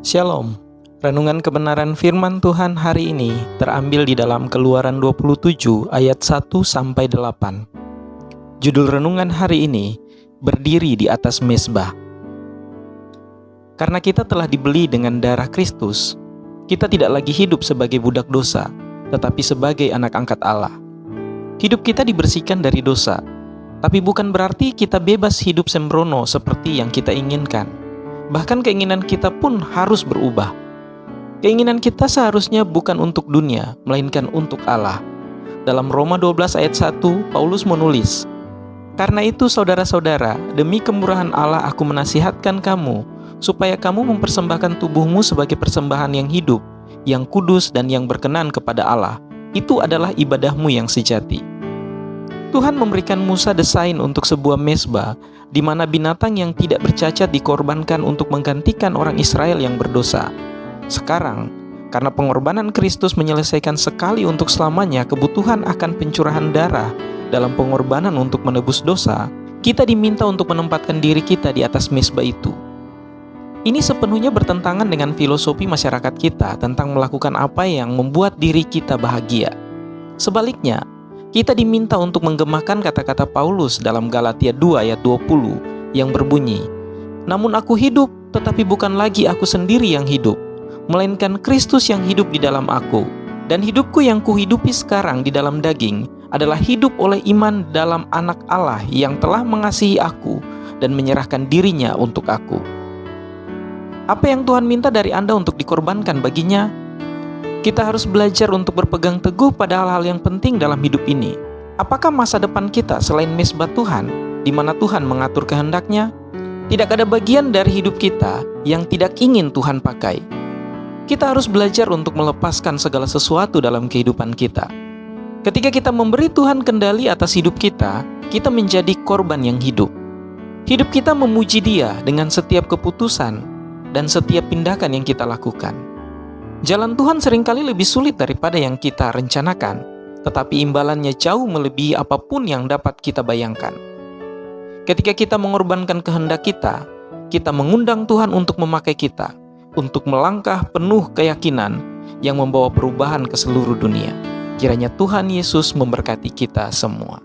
Shalom. Renungan kebenaran firman Tuhan hari ini terambil di dalam Keluaran 27 ayat 1-8. Judul renungan hari ini, berdiri di atas mezbah. Karena kita telah dibeli dengan darah Kristus, kita tidak lagi hidup sebagai budak dosa, tetapi sebagai anak angkat Allah. Hidup kita dibersihkan dari dosa, tapi bukan berarti kita bebas hidup sembrono seperti yang kita inginkan. Bahkan keinginan kita pun harus berubah. Keinginan kita seharusnya bukan untuk dunia, melainkan untuk Allah. Dalam Roma 12 ayat 1, Paulus menulis, "Karena itu saudara-saudara, demi kemurahan Allah aku menasihatkan kamu, supaya kamu mempersembahkan tubuhmu sebagai persembahan yang hidup, yang kudus dan yang berkenan kepada Allah. Itu adalah ibadahmu yang sejati." Tuhan memberikan Musa desain untuk sebuah mezbah, di mana binatang yang tidak bercacat dikorbankan untuk menggantikan orang Israel yang berdosa. Sekarang, karena pengorbanan Kristus menyelesaikan sekali untuk selamanya kebutuhan akan pencurahan darah dalam pengorbanan untuk menebus dosa, kita diminta untuk menempatkan diri kita di atas mezbah itu. Ini sepenuhnya bertentangan dengan filosofi masyarakat kita tentang melakukan apa yang membuat diri kita bahagia. Sebaliknya, kita diminta untuk menggemakan kata-kata Paulus dalam Galatia 2 ayat 20 yang berbunyi, "Namun aku hidup, tetapi bukan lagi aku sendiri yang hidup, melainkan Kristus yang hidup di dalam aku. Dan hidupku yang kuhidupi sekarang di dalam daging adalah hidup oleh iman dalam Anak Allah yang telah mengasihi aku dan menyerahkan dirinya untuk aku." Apa yang Tuhan minta dari Anda untuk dikorbankan baginya? Kita harus belajar untuk berpegang teguh pada hal-hal yang penting dalam hidup ini. Apakah masa depan kita selain mezbah Tuhan, di mana Tuhan mengatur kehendak-Nya? Tidak ada bagian dari hidup kita yang tidak ingin Tuhan pakai. Kita harus belajar untuk melepaskan segala sesuatu dalam kehidupan kita. Ketika kita memberi Tuhan kendali atas hidup kita menjadi korban yang hidup. Hidup kita memuji Dia dengan setiap keputusan dan setiap tindakan yang kita lakukan. Jalan Tuhan seringkali lebih sulit daripada yang kita rencanakan, tetapi imbalannya jauh melebihi apapun yang dapat kita bayangkan. Ketika kita mengorbankan kehendak kita mengundang Tuhan untuk memakai kita, untuk melangkah penuh keyakinan yang membawa perubahan ke seluruh dunia. Kiranya Tuhan Yesus memberkati kita semua.